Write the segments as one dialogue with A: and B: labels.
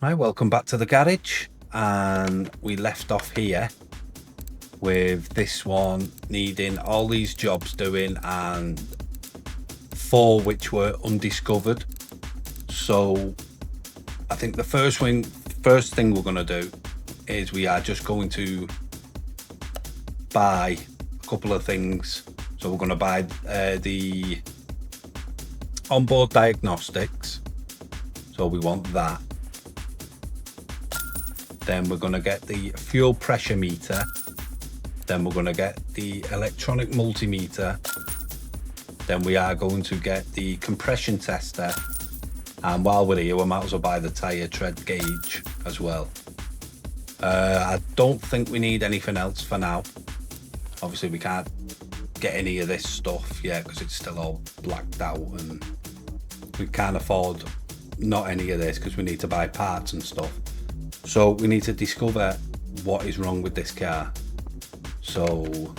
A: Hi, welcome back to the garage, and we left off here with this one needing all these jobs doing and 4 which were undiscovered. So I think the first thing we're going to do is we are just going to buy a couple of things. So we're going to buy the onboard diagnostics, so we want that. Then we're going to get the fuel pressure meter. Then we're going to get the electronic multimeter. Then we are going to get the compression tester. And while we're here, we might as well buy the tire tread gauge as well. I don't think we need anything else for now. Obviously, we can't get any of this stuff yet because it's still all blacked out, and we can't afford not any of this because we need to buy parts and stuff. So we need to discover what is wrong with this car. So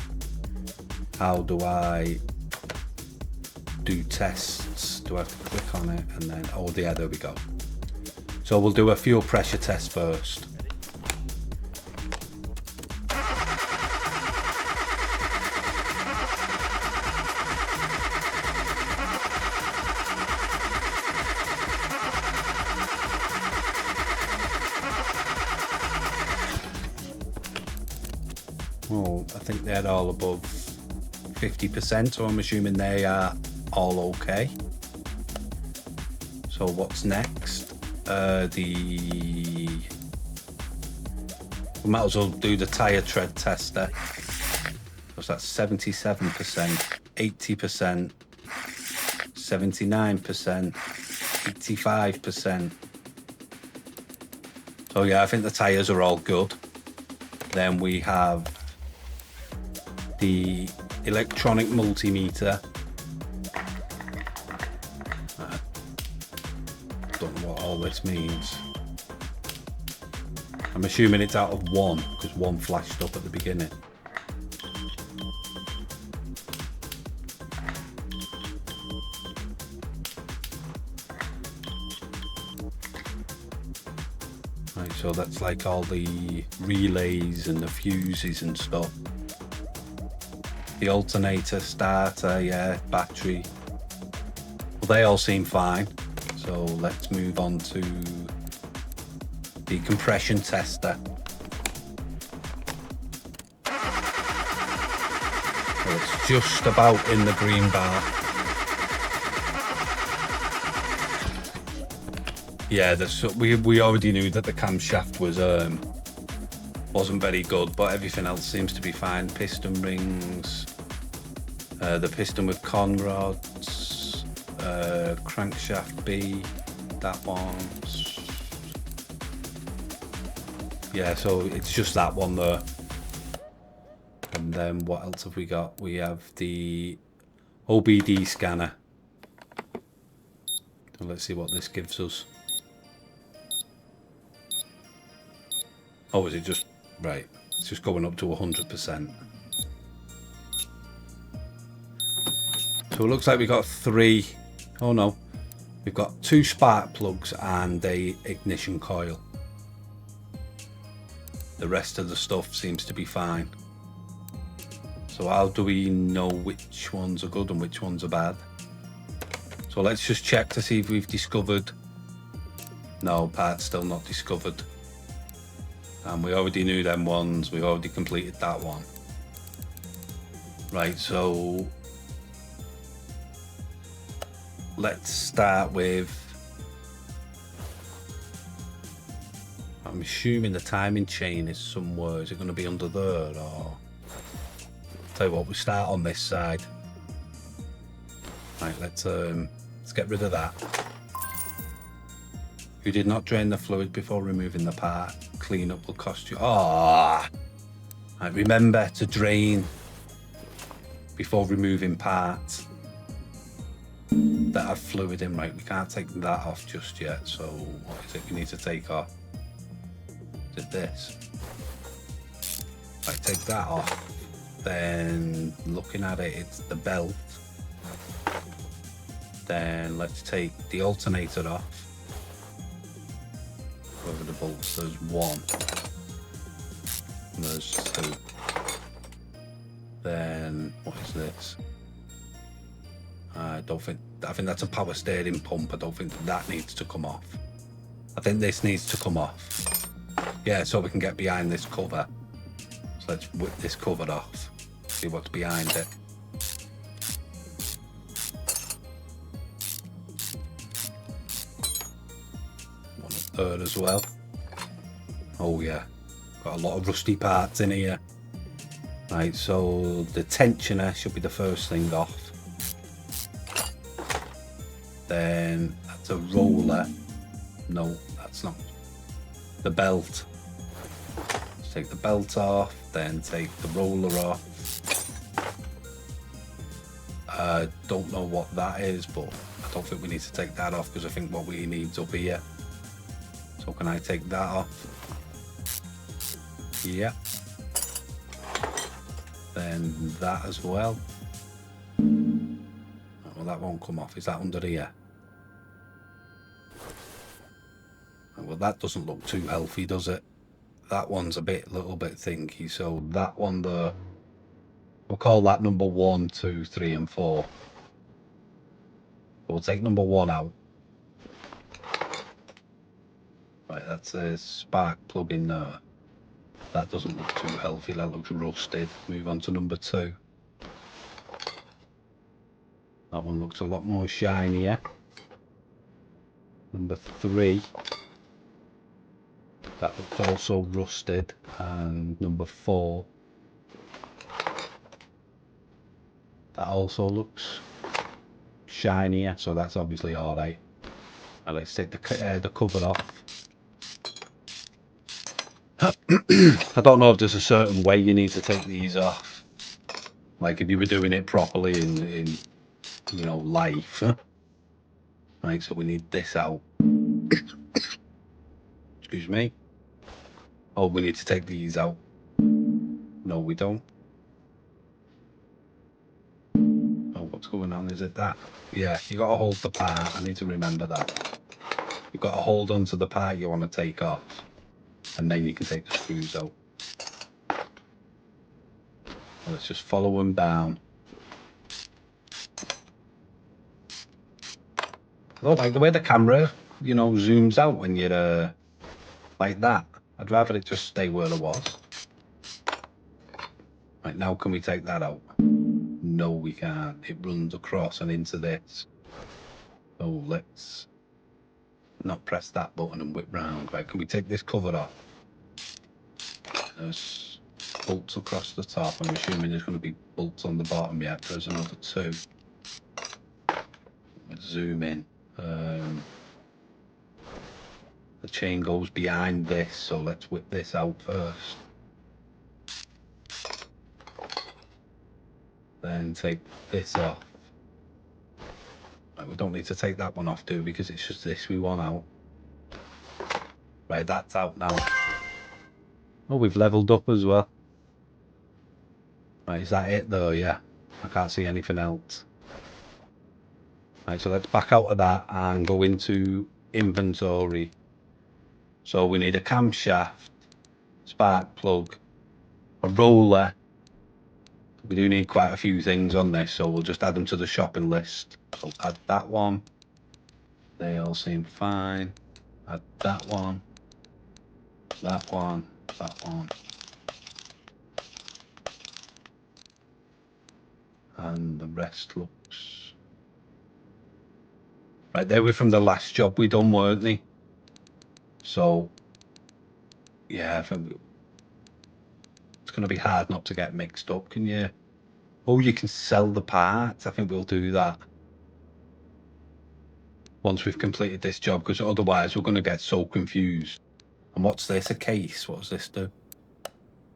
A: how do I do tests? Do I have to click on it and then, oh yeah, there we go. So we'll do a fuel pressure test first. Well, I think they're all above 50%, so I'm assuming they are all okay. So what's next? We might as well do the tire tread tester. So that's 77%, 80%, 79%, 85%. So yeah, I think the tires are all good. Then we have the electronic multimeter. Don't know what all this means. I'm assuming it's out of 1 because 1 flashed up at the beginning. Right, so that's like all the relays and the fuses and stuff. The alternator, starter, yeah, battery. Well, they all seem fine. So let's move on to the compression tester. So it's just about in the green bar. Yeah, we already knew that the camshaft was wasn't very good, but everything else seems to be fine. Piston rings, the piston with con rods, crankshaft B, that one. Yeah, so it's just that one there. And then what else have we got? We have the OBD scanner. So let's see what this gives us. Oh, is it just right? It's just going up to 100%. So it looks like we got 3. Oh no, we've got 2 spark plugs and a ignition coil. The rest of the stuff seems to be fine. So how do we know which ones are good and which ones are bad? So let's just check to see if we've discovered. No, parts still not discovered. And we already knew them ones. We already completed that one. Right, so let's start with, I'm assuming the timing chain is somewhere. Is it going to be under there, or? Tell you what, we start on this side. Right, let's get rid of that. You did not drain the fluid before removing the part. Cleanup will cost you. Ah, right, remember to drain before removing parts that have fluid in. Right, we can't take that off just yet. So what is it we need to take off? Is it this? Right, take that off. Then looking at it, it's the belt. Then let's take the alternator off. over the bolts. There's one. And there's two. Then what is this? I think that's a power steering pump. I don't think that needs to come off. I think this needs to come off. Yeah, so we can get behind this cover. So let's whip this cover off. See what's behind it. One up there as well. Oh yeah, got a lot of rusty parts in here. Right, so the tensioner should be the first thing off. Then that's a roller. No, that's not. The belt. Let's take the belt off, then take the roller off. I don't know what that is, but I don't think we need to take that off because I think what we need's up here. So can I take that off? Yeah. Then that as well. Well, that won't come off. Is that under here? Well, that doesn't look too healthy, does it? That one's a little bit thinky. So that one there, we'll call that number 1, 2, 3, and 4. We'll take number 1 out. Right, that's a spark plug in there. That doesn't look too healthy. That looks rusted. Move on to number 2. That one looks a lot more shinier. Number 3. That looks also rusted. And number 4. That also looks shinier. So that's obviously alright. Now let's take the cover off. I don't know if there's a certain way you need to take these off. Like if you were doing it properly in you know, life. Right, so we need this out. Excuse me. Oh, we need to take these out. No, we don't. Oh, what's going on? Is it that? Yeah, you got to hold the part. I need to remember that. You've got to hold onto the part you want to take off. And then you can take the screws out. Let's just follow them down. I don't like the way the camera, you know, zooms out when you're like that. I'd rather it just stay where it was. Right, now can we take that out? No, we can't. It runs across and into this. So let's not press that button and whip round. Right, can we take this cover off? There's bolts across the top. I'm assuming there's going to be bolts on the bottom yet. There's another 2. Let's zoom in. The chain goes behind this, so let's whip this out first. Then take this off. Right, we don't need to take that one off, do we? Because it's just this we want out. Right, that's out now. Oh, we've leveled up as well. Right, is that it though? Yeah. I can't see anything else. Right, so let's back out of that and go into inventory. So we need a camshaft, spark plug, a roller. We do need quite a few things on this, so we'll just add them to the shopping list. So add that one. They all seem fine. Add that one. That one. That one. And the rest looks... Right, they were from the last job we done, weren't they? So, yeah, I think it's going to be hard not to get mixed up, can you? Oh, you can sell the parts. I think we'll do that once we've completed this job, because otherwise we're going to get so confused. And what's this? A case? What does this do?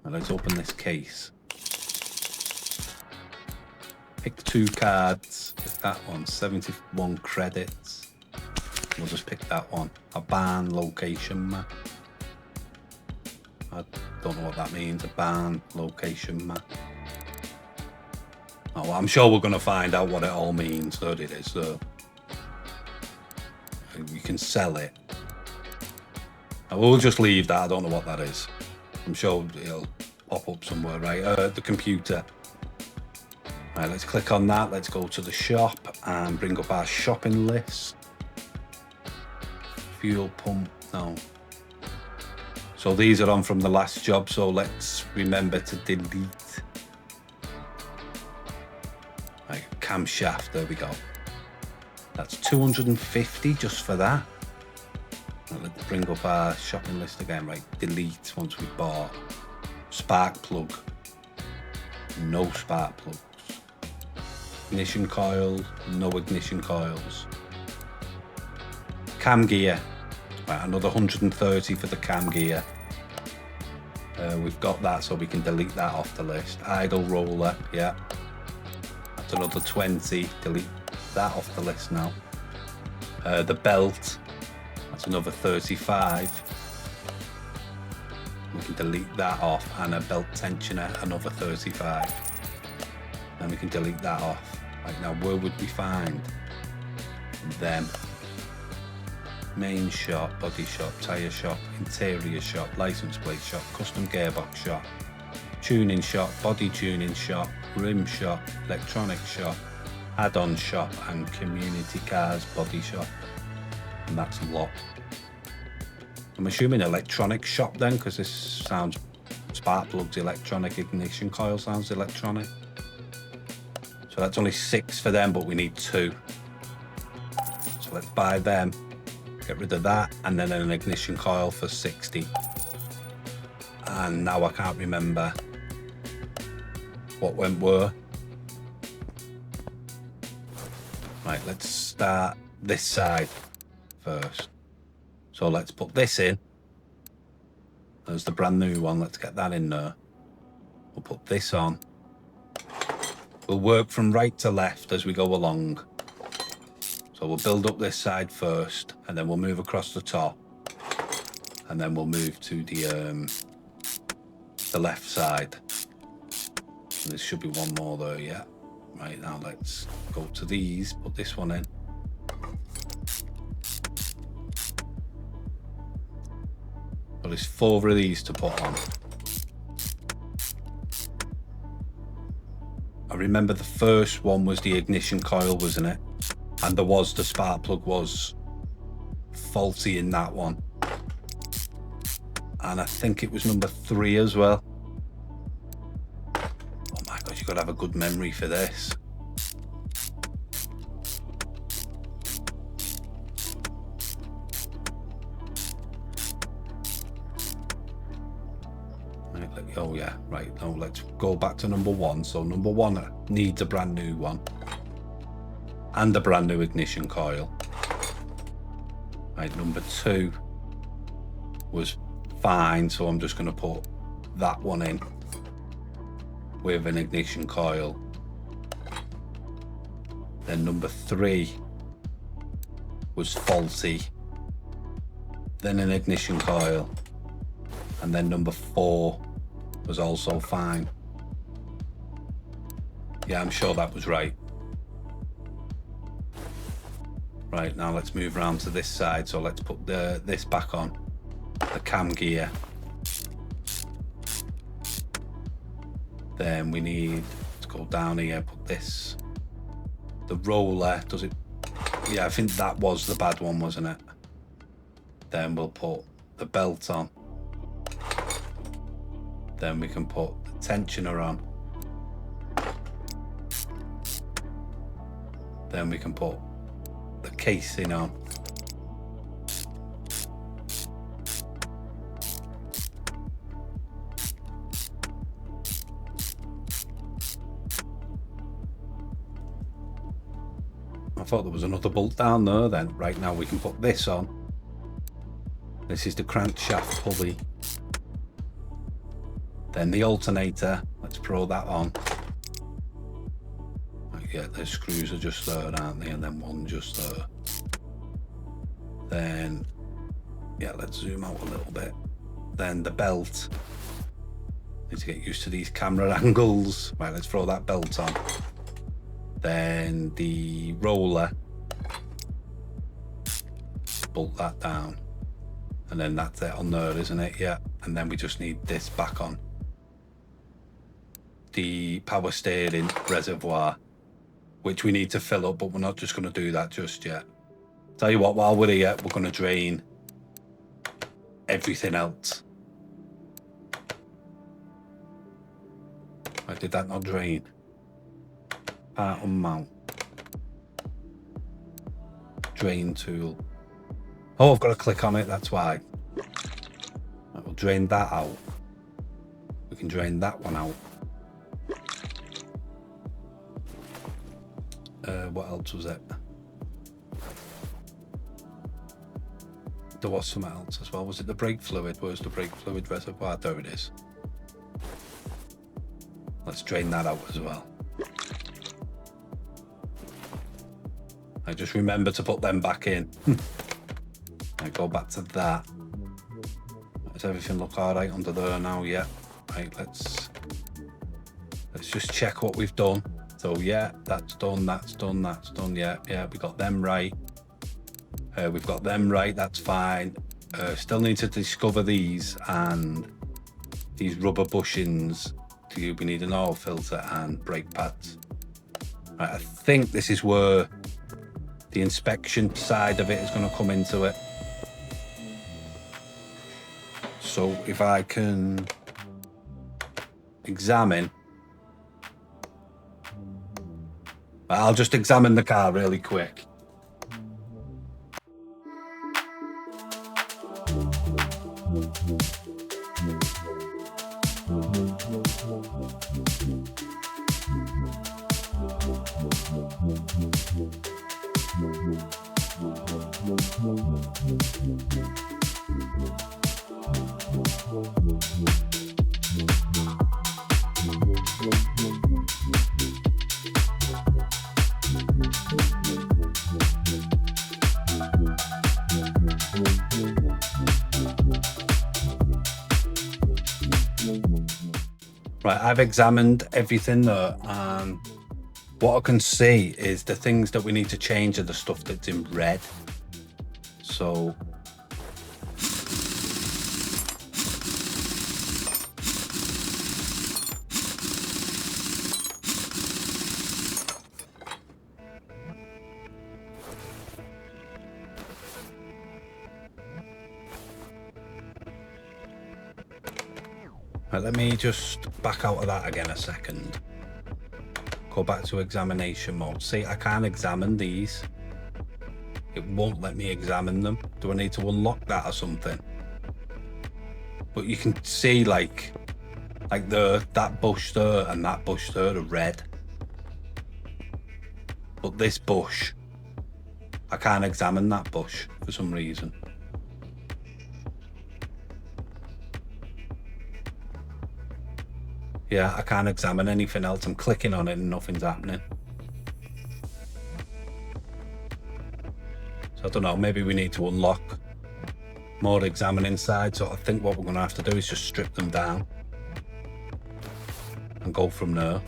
A: Well, let's open this case. Pick 2 cards. Pick that one. 71 credits. We'll just pick that one. A barn location map. I don't know what that means. A barn location map. Oh, well, I'm sure we're going to find out what it all means. There it is. So you can sell it. We'll just leave that. I don't know what that is. I'm sure it'll pop up somewhere, right? The computer. Right, let's click on that. Let's go to the shop and bring up our shopping list. Fuel pump, no. So these are on from the last job, so let's remember to delete. Right, camshaft, there we go. That's 250 just for that. Right, let's bring up our shopping list again. Right, delete once we've bought. Spark plug, no spark plugs. Ignition coil, no ignition coils. Cam gear, right, another 130 for the cam gear. We've got that, so we can delete that off the list. Idle roller, yeah, that's another 20. Delete that off the list now. The belt, that's another 35. We can delete that off, and a belt tensioner, another 35. Then we can delete that off. Right, now where would we find them? Main shop, body shop, tyre shop, interior shop, license plate shop, custom gearbox shop, tuning shop, body tuning shop, rim shop, electronic shop, add-on shop, and community cars body shop. And that's a lot. I'm assuming electronic shop then, because this sounds spark plugs electronic, ignition coil sounds electronic. So that's only 6 for them, but we need 2. So let's buy them. Get rid of that, and then an ignition coil for 60. And now I can't remember what went where. Right, let's start this side first. So let's put this in. There's the brand new one. Let's get that in there. We'll put this on. We'll work from right to left as we go along. So we'll build up this side first, and then we'll move across the top, and then we'll move to the left side. And there should be one more there, yeah. Right, now let's go to these, put this one in. Well, there's 4 of these to put on. I remember the first one was the ignition coil, wasn't it? And there was, the spark plug was faulty in that one. And I think it was number 3 as well. Oh my God, you've got to have a good memory for this. Right, oh yeah, right, now let's go back to number 1. So number 1 needs a brand new one. And a brand new ignition coil. Right, number 2 was fine, so I'm just going to put that one in with an ignition coil. Then number 3 was faulty, then an ignition coil, and then number 4 was also fine. Yeah, I'm sure that was right. Right, now let's move around to this side. So let's put this back on, the cam gear. Then we need to go down here, put this, the roller, does it? Yeah, I think that was the bad one, wasn't it? Then we'll put the belt on. Then we can put the tensioner on. Then we can put the casing on. I thought there was another bolt down there then. Right, now we can put this on. This is the crankshaft pulley. Then the alternator, let's throw that on. Yeah, the screws are just there, aren't they? And then one just there. Then, yeah, let's zoom out a little bit. Then the belt. Need to get used to these camera angles. Right, let's throw that belt on. Then the roller. Bolt that down. And then that's it on there, isn't it? Yeah. And then we just need this back on. The power steering reservoir, which we need to fill up, but we're not just going to do that just yet. Tell you what, while we're here, we're going to drain everything else. Why did that not drain? Part unmount. Drain tool. Oh, I've got to click on it, that's why. Right, we'll drain that out. We can drain that one out. What else was it? There was something else as well. Was it the brake fluid? Where's the brake fluid reservoir? There it is. Let's drain that out as well. I just remember to put them back in. I go back to that. Does everything look all right under there now? Yeah. Right, let's just check what we've done. So yeah, that's done, that's done, that's done. Yeah, we got them right. We've got them right, that's fine. Still need to discover these and these rubber bushings. We need an oil filter and brake pads. Right, I think this is where the inspection side of it is going to come into it. So if I can examine, I'll just examine the car really quick. Right, I've examined everything there, and what I can see is the things that we need to change are the stuff that's in red. So right, let me just back out of that again a second. Go back to examination mode. See, I can't examine these. It won't let me examine them. Do I need to unlock that or something? But you can see like that bush there and that bush there are red. But this bush, I can't examine that bush for some reason. Yeah, I can't examine anything else. I'm clicking on it and nothing's happening. So I don't know, maybe we need to unlock more examine inside. So I think what we're going to have to do is just strip them down and go from there.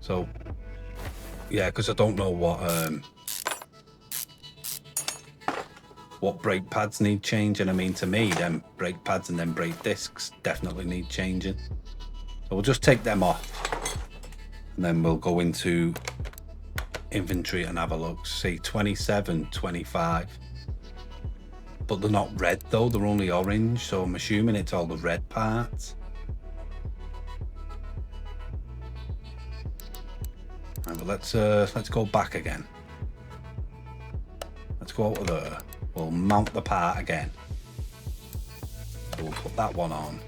A: So yeah, because I don't know what brake pads need changing. I mean, to me, them brake pads and then brake discs definitely need changing. So we'll just take them off and then we'll go into inventory and have a look. See, 27, 25. But they're not red though, they're only orange. So I'm assuming it's all the red parts. Right, but let's go back again. Let's go out of there. We'll mount the part again. So we'll put that one on.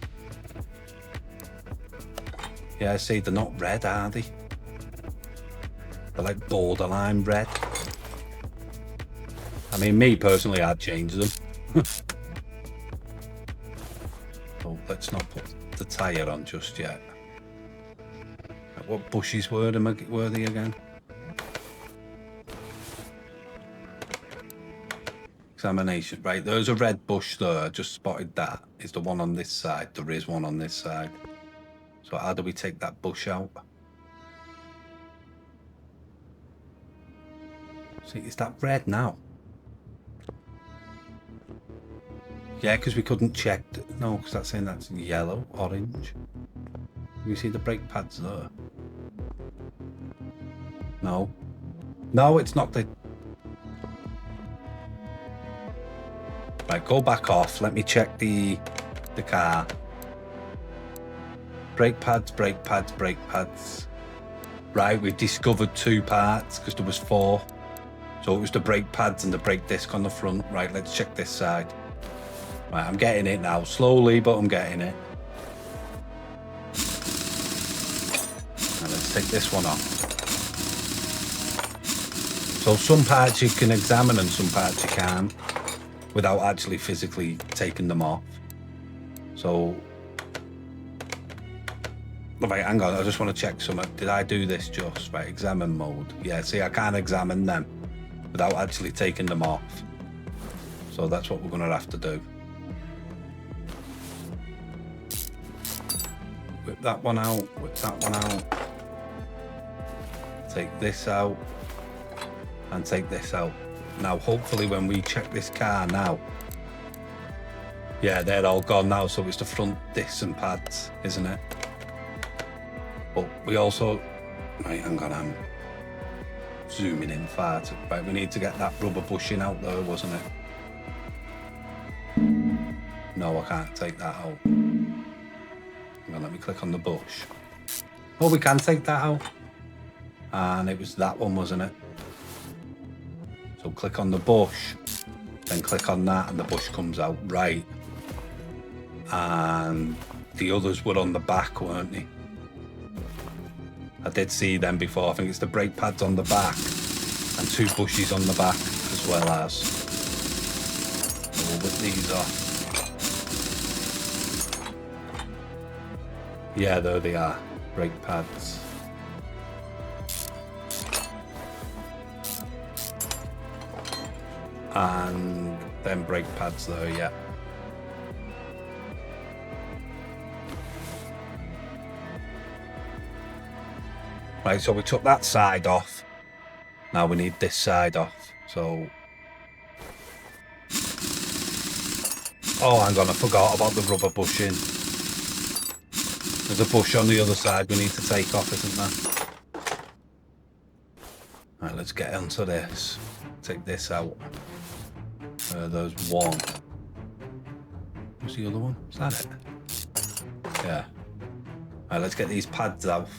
A: Yeah, see, they're not red, are they? They're like borderline red. I mean, me personally, I'd change them. So let's not put the tyre on just yet. What bushes were they again? Examination. Right, there's a red bush there. I just spotted that. Is the one on this side? There is one on this side. So how do we take that bush out? See, is that red now? Yeah, because we couldn't check. No, because that's saying that's yellow, orange. You see the brake pads there? No. No, it's not the... Right, go back off. Let me check the car. Brake pads, brake pads, brake pads. Right, we've discovered 2 parts because there was 4. So it was the brake pads and the brake disc on the front. Right, let's check this side. Right, I'm getting it now. Slowly, but I'm getting it. Now let's take this one off. So some parts you can examine and some parts you can't without actually physically taking them off. So, right, hang on, I just want to check something. Did I do this just? Right, examine mode. Yeah, see, I can't examine them without actually taking them off. So that's what we're going to have to do. Whip that one out, whip that one out. Take this out. And take this out. Now, hopefully when we check this car now, yeah, they're all gone now, so it's the front discs and pads, isn't it? But we also, right, hang on, I'm zooming in far too. Right, we need to get that rubber bushing out there, wasn't it? No, I can't take that out. Hang on, let me click on the bush. Oh, we can take that out. And it was that one, wasn't it? So click on the bush, then click on that and the bush comes out, right. And the others were on the back, weren't they? I did see them before. I think it's the brake pads on the back and 2 bushes on the back as well as. So we'll whip these off. Yeah, there they are, brake pads. And then brake pads there, yeah. Right, so we took that side off. Now we need this side off. So, oh, hang on, I forgot about the rubber bushing. There's a bush on the other side we need to take off, isn't there? Right, let's get onto this. Take this out. There's one. What's the other one? Is that it? Yeah. Right, let's get these pads off.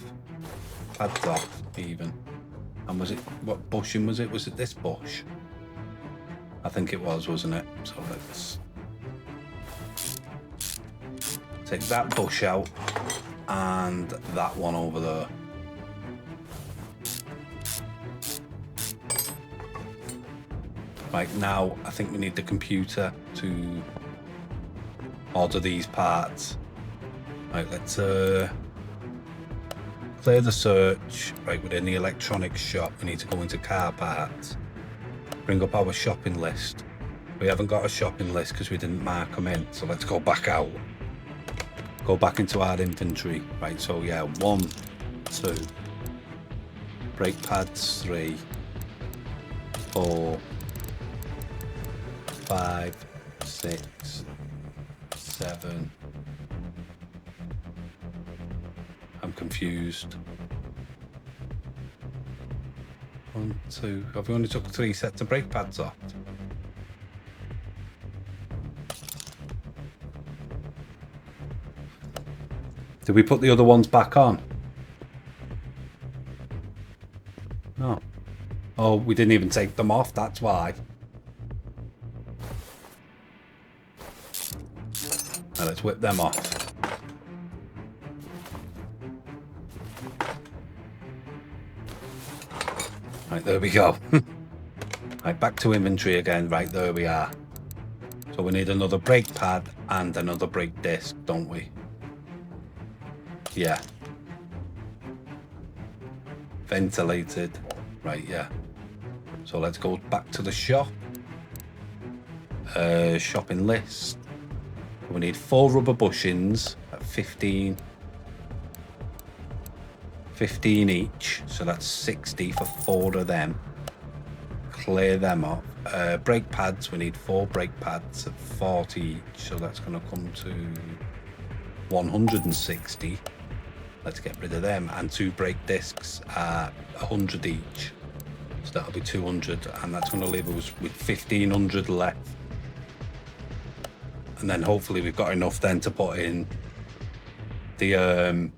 A: Pads off, even. And was it, what bushing was it? Was it this bush? I think it was, wasn't it? So let's take that bush out and that one over there. Right, now I think we need the computer to order these parts. Right, let's clear the search. Right, within the electronics shop, we need to go into car parts. Bring up our shopping list. We haven't got a shopping list because we didn't mark them in, so let's go back out. Go back into our inventory. Right, so yeah, 1, 2. Brake pads, 3, 4, 5, 6, 7. I'm confused. 1, 2. Have we only took 3 sets of brake pads off? Did we put the other ones back on? No. Oh, we didn't even take them off, that's why. Now let's whip them off. Right, there we go. Right, back to inventory again. Right, there we are. So we need another brake pad and another brake disc, don't we? Yeah. Ventilated. Right, yeah. So let's go back to the shop. Shopping list. We need 4 rubber bushings at 15 each, so that's 60 for 4 of them. clear them off. Brake pads, we need 4 brake pads at 40 each, so that's going to come to 160. Let's get rid of them. And 2 brake discs at 100 each, so that'll be 200, and that's going to leave us with 1500 left. And then hopefully we've got enough then to put in the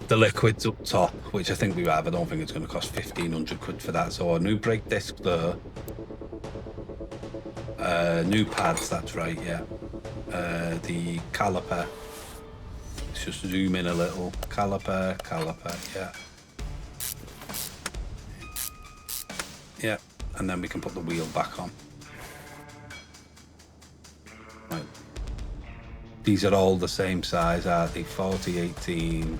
A: liquids up top, which I think we have. I don't think it's going to cost 1500 quid for that. So a new brake disc there, new pads, that's right, yeah. The caliper, let's just zoom in a little. Caliper, yeah, and then we can put the wheel back on. Right, these are all the same size, aren't they? 40, 18,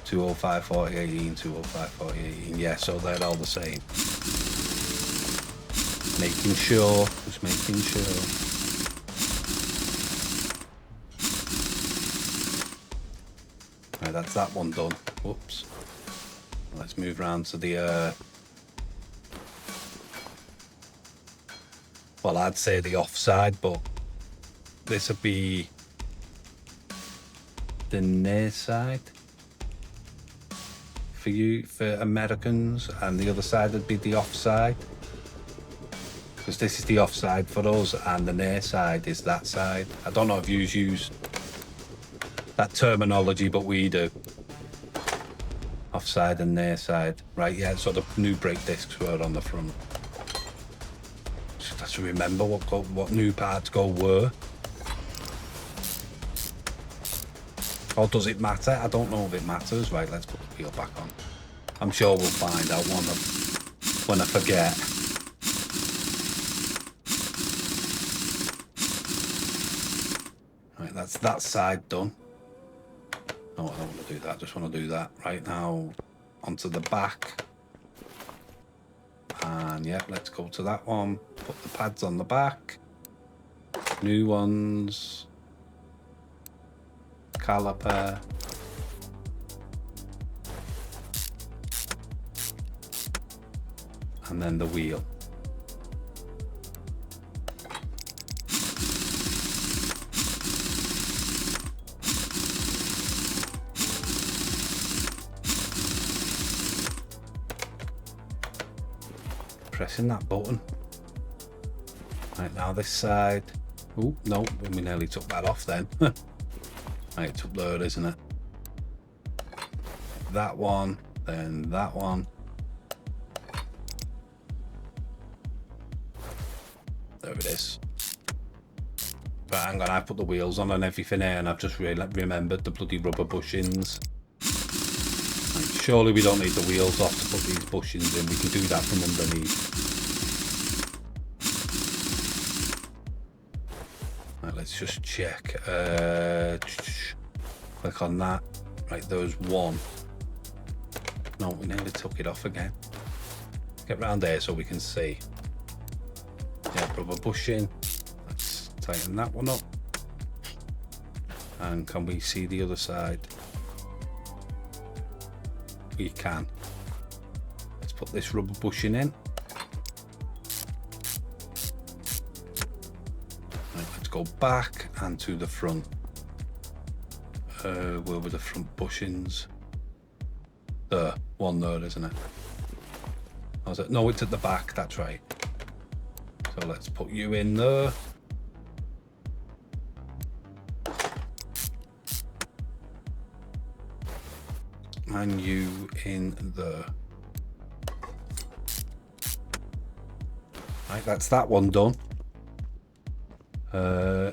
A: 205, 40, 18, 205, 40, 18. Yeah, so they're all the same. Making sure, just making sure. Right, that's that one done. Whoops. Let's move around to the, well, I'd say the offside, but this would be the near side for you, for Americans, and the other side would be the offside, because this is the offside for us and the near side is that side. I don't know if you use that terminology, but we do. Offside and near side. Right, yeah, so the new brake discs were on the front. Just have to remember what new parts go where. Or does it matter? I don't know if it matters. Right, let's put the wheel back on. I'm sure we'll find out when I forget. Right, that's that side done. No, I don't want to do that. I just want to do that. Right, now onto the back. And yeah, let's go to that one. Put the pads on the back. New ones. Caliper. And then the wheel. Pressing that button. Right, now this side. Oh, no, we nearly took that off then. Right, it's up there, isn't it? That one, then that one. There it is. But hang on, I put the wheels on and everything here, and I've just remembered the bloody rubber bushings. Right, surely we don't need the wheels off to put these bushings in. We can do that from underneath. Right, let's just check. Click on that. Right, there's one. No, we nearly took it off again. Get round there so we can see. Yeah, rubber bushing. Let's tighten that one up. And can we see the other side? We can. Let's put this rubber bushing in. Right, let's go back and to the front. Where were the front bushings? There, one there, isn't it? Oh, is it? No, it's at the back, that's right. So let's put you in there. And you in there. Right, that's that one done. I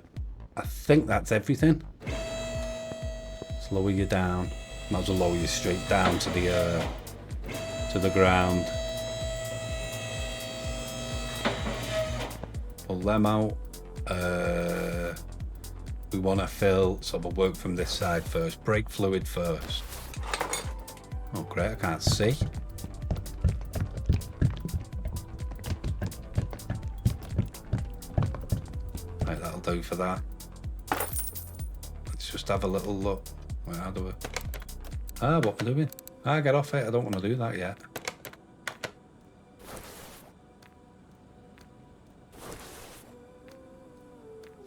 A: think that's everything. Let's lower you down. Might as well lower you straight down to the ground. Pull them out. We want to fill, so we'll work from this side first. Brake fluid first. Oh great, I can't see. Right, that'll do for that. Let's just have a little look. Where, how do we? What we're doing? Get off it. I don't want to do that yet.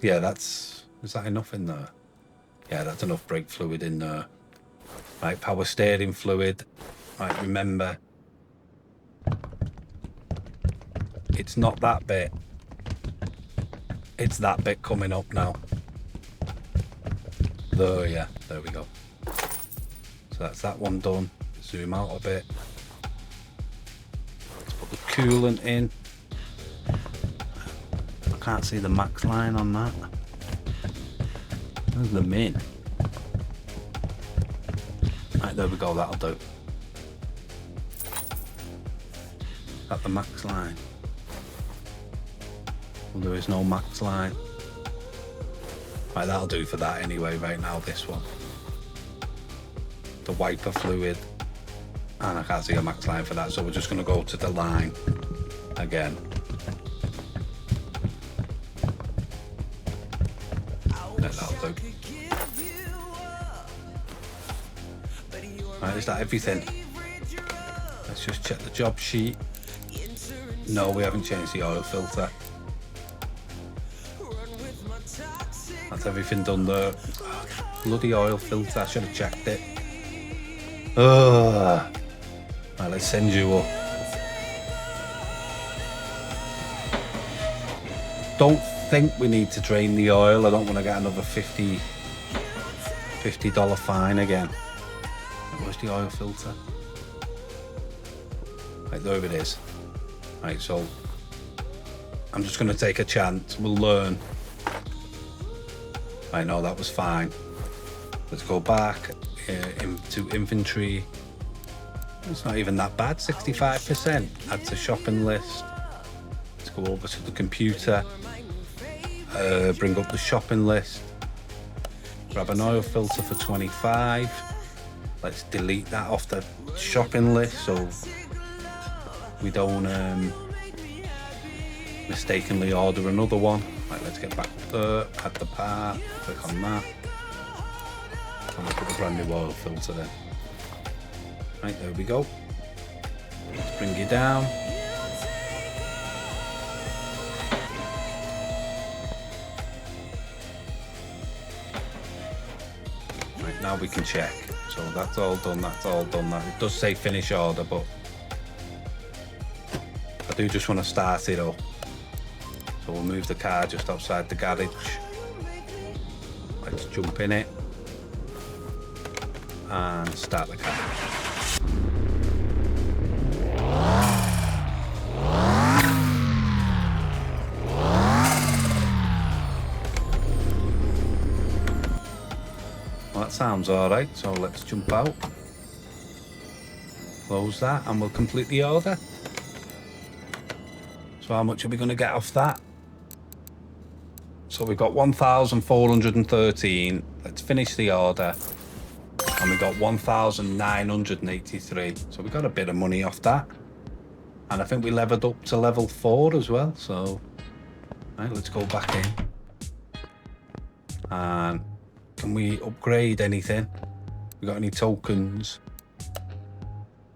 A: Yeah, is that enough in there? Yeah, that's enough brake fluid in there. Right, power steering fluid. Right, remember, it's not that bit. It's that bit coming up now. There, yeah, there we go. So that's that one done. Zoom out a bit. Let's put the coolant in. I can't see the max line on that. There's the min. Right, there we go, that'll do. At the max line. Well, there is no max line. Right, that'll do for that anyway, right now, this one. The wiper fluid. And I can't see a max line for that, so we're just going to go to the line again. That'll do. Right, is that everything? Let's just check the job sheet. No, we haven't changed the oil filter. That's everything done there. Bloody oil filter, I should have checked it. Right, let's send you up. Don't think we need to drain the oil. I don't want to get another $50 fine again. Where's the oil filter? Right, there it is. Right, so I'm just going to take a chance. We'll learn. I know that was fine. Let's go back into inventory. It's not even that bad, 65%. Add to shopping list. Let's go over to the computer. Bring up the shopping list. Grab an oil filter for 25. Let's delete that off the shopping list so we don't mistakenly order another one. Right, let's get back there, add the part, click on that. And we'll put the brand new oil filter in. Right, there we go. Let's bring you down. Right, now we can check. So that's all done, that's all done. That it does say finish order, but I do just want to start it up. So we'll move the car just outside the garage. Let's jump in it and start the car. Well, that sounds alright, so let's jump out. Close that and we'll complete the order. So how much are we going to get off that? So we've got 1,413. Let's finish the order. And we got 1,983. So we got a bit of money off that. And I think we leveled up to level 4 as well. So, right, let's go back in. And can we upgrade anything? We got any tokens?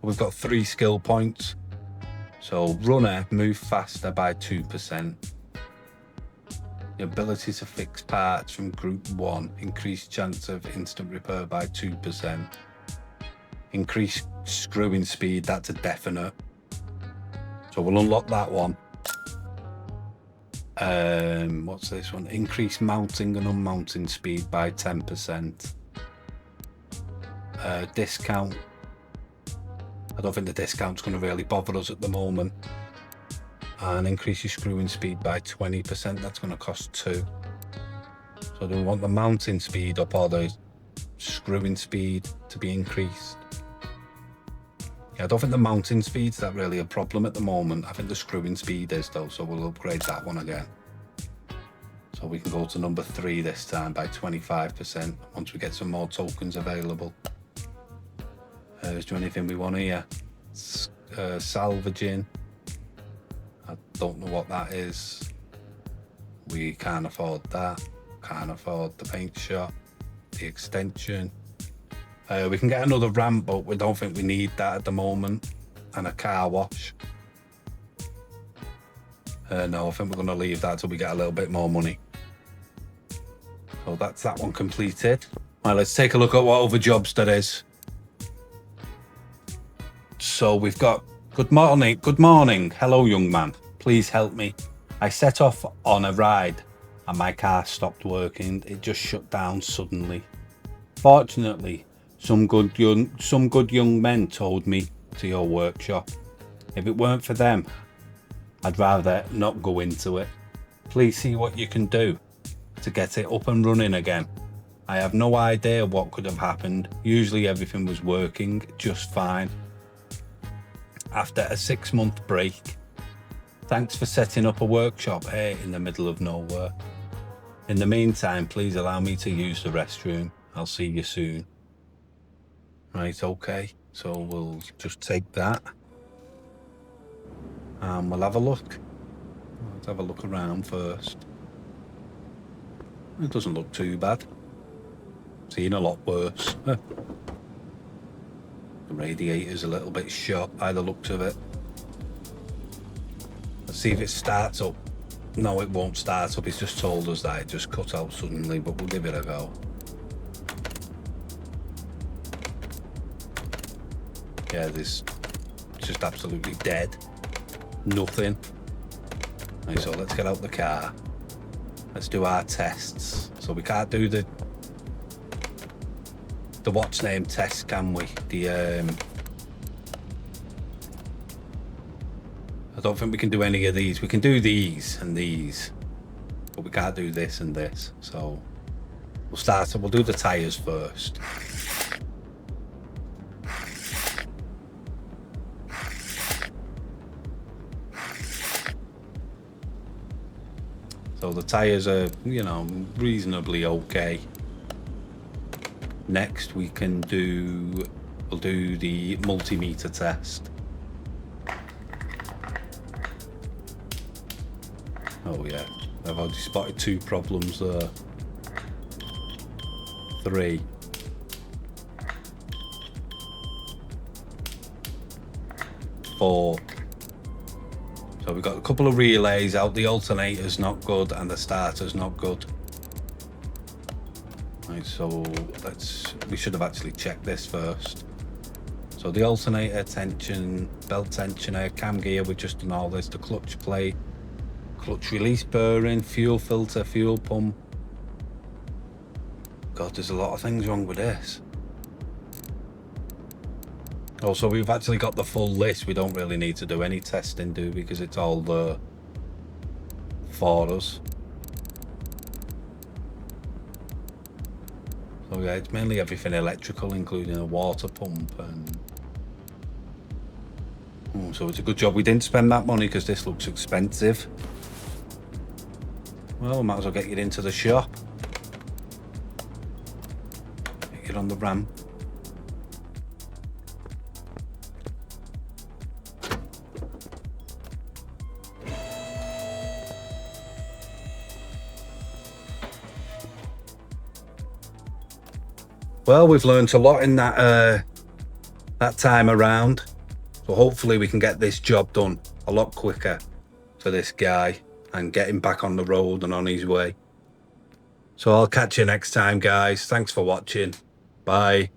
A: We've got 3 skill points. So runner, move faster by 2%. The ability to fix parts from group 1, increased chance of instant repair by 2%. Increased screwing speed, that's a definite. So we'll unlock that one. What's this one? Increased mounting and unmounting speed by 10%. Discount. I don't think the discount's going to really bother us at the moment. And increase your screwing speed by 20%. That's going to cost 2. So do we want the mounting speed up or the screwing speed to be increased? Yeah, I don't think the mounting speed's that really a problem at the moment. I think the screwing speed is though, so we'll upgrade that one again. So we can go to number 3 this time by 25% once we get some more tokens available. Is there anything we want here? Salvaging. I don't know what that is. We can't afford that. Can't afford the paint shop, the extension. We can get another ramp, but we don't think we need that at the moment. And a car wash. No, I think we're going to leave that till we get a little bit more money. So that's that one completed. Right, let's take a look at what other jobs there is. So we've got, good morning, hello young man, please help me. I set off on a ride and my car stopped working, it just shut down suddenly. Fortunately, some good young men told me to your workshop. If it weren't for them, I'd rather not go into it. Please see what you can do to get it up and running again. I have no idea what could have happened. Usually everything was working just fine. After a 6-month break, thanks for setting up a workshop here in the middle of nowhere. In the meantime, please allow me to use the restroom. I'll see you soon. Right, okay. So we'll just take that. And we'll have a look. Let's have a look around first. It doesn't look too bad. Seen a lot worse. The radiator's a little bit shot by the looks of it. Let's see if it starts up. No, it won't start up. It's just told us that it just cut out suddenly, but we'll give it a go. Yeah, it's just absolutely dead. Nothing. Right, so let's get out the car. Let's do our tests. So we can't do the what's name test, can we? I don't think we can do any of these. We can do these and these, but we can't do this and this. So we'll do the tires first. So the tires are, you know, reasonably okay. Next we'll do the multimeter test. Oh yeah, I've already spotted 2 problems there. 3. 4. So we've got a couple of relays out, the alternator's not good and the starter's not good. Right, so we should have actually checked this first. So the alternator tension, belt tensioner, cam gear, we've just done all this, the clutch plate, clutch release bearing, fuel filter, fuel pump. God, there's a lot of things wrong with this. Also, we've actually got the full list. We don't really need to do any testing, do we? Because it's all there for us. So yeah, it's mainly everything electrical, including a water pump. And so it's a good job we didn't spend that money, because this looks expensive. Well, we might as well get you into the shop. Get you on the ramp. Well, we've learned a lot in that time around, so hopefully we can get this job done a lot quicker for this guy and get him back on the road and on his way. So I'll catch you next time, guys. Thanks for watching. Bye.